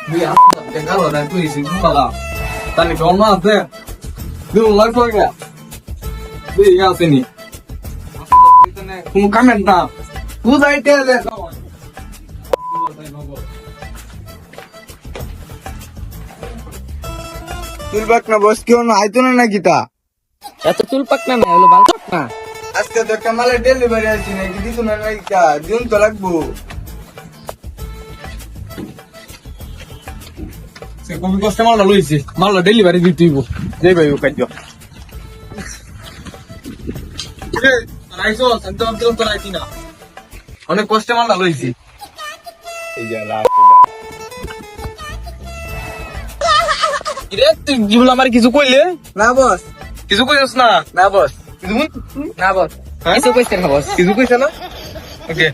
Déjalo de tu y sin pagar. Dale, que vamos a hacer. Digo, la cosa. Diga, Sini. Como camenta. Tú dai te de. তুলবাক না বস কেউ না আইতো না গীতা এত চুল পাক না হলো বাল পাক না আজকে তো একটা মালের ডেলিভারি আছে নাকি দিত না গীতা দিন তো লাগবো Se come costa malla Luisi. Malla delivery di tipo. Dei vai o cadio. Raiso, sento anche lo taratina. অনেক কষ্টে মালটা লইছি এই যে রাত রে তুই জীবন আমার কিছু কইলে না বস কিছু কইছস না না বস কিছু না বস হ্যাঁ? কিছু কইছেন না বস কিছু কইছ না ওকে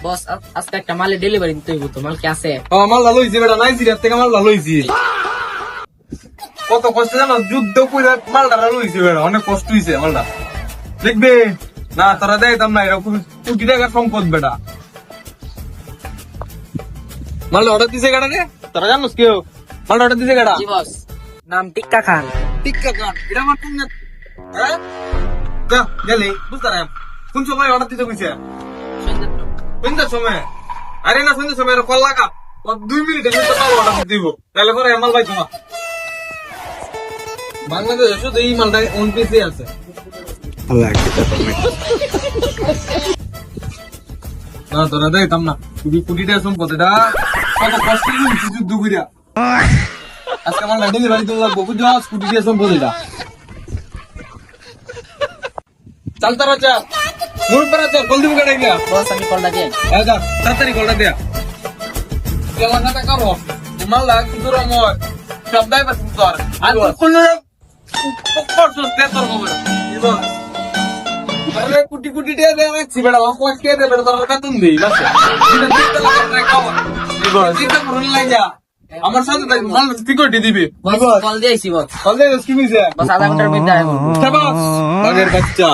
বস আজকে একটা মালে ডেলিভারি দিতে হইব তো মাল কি আছে মালটা লইছি বেটা নাইজিরিয়া থেকে মালটা লইছি কত কষ্ট জানো যুদ্ধ করে মালটা লইছি বেটা অনেক কষ্ট হইছে মালটা দেখবে না তোরা দেখাইতাম না এরকম কোটি টাকার সম্পদ বেটা মালটা অর্ডার দিছে গাড়া রে তোরা জানোস কেউ মালটা অর্ডার দিছে গাড়া জি বস নাম টিক্কা খান টিক্কা গান এটা আমার কোন হ্যাঁ গা গেলে বুঝতে না কোন সময় অর্ডার দিতে কইছে সন্ধ্যার সময় আরে না সন্ধ্যার সময় কল লাগা 2 মিনিটের মধ্যে মাল অর্ডার দিব তাহলে করে মাল পাইতো না বাংলাদেশে শুধু এই মালটা অন পিসে আছে আল্লাহ গীতা তুমি না তোরা দেখাইতাম না কোটি কোটি টাকা সম্পদ এটা কত কষ্ট হইছে যুদ্ধ কইরা আজকে মালটা ডেলিভারি দিতে লাগবো বুঝছো কোটি টাকা সম্পদ এটা চল তারা চা মুড় পরা চল কল দিব গাড়ি গিয়া বস আমি কলটা দিই আচ্ছা তাড়াতাড়ি কলটা দেয়া কেমন টাকা করো মালটা কিন্তু রময় সব দাইবা কিন্তু আর কোন করছস তে তোর খবর আরে কোটি কোটি টাকা দেয়া রাখছি বেটা ও কষ্ট কে দেবে তোর বেতন দেই বাস দিতে দিতে লাগা খাওয়া চিন্তা করুন লাগা আমার সাথে তাই মাল সিকিউরিটি দিবি বস কল দিয়েছি বস কল দে কি মিছে বস আধা ঘন্টার মধ্যে আইব শাবাশ বাগের বাচ্চা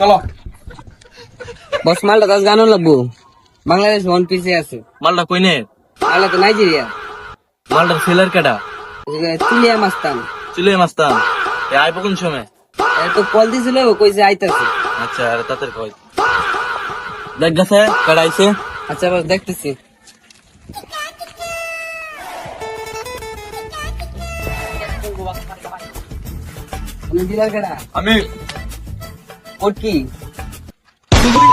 চলো বস মালটা 10 গানো লাগবো বাংলাদেশ ওয়ান পিসে আছে মালটা কইনে আলা তো নাইজেরিয়া মালটার সেলার কেডা তুলিয়া মাস্তান চলে মাস্তান এ আইব কোন সময় তো কল দিছিল কইছে আইতাছে আচ্ছা আর তাদের কই দেখ গেছে কেডা আইছে আচ্ছা বস দেখতেছি আমি ওর কি সুন্দরী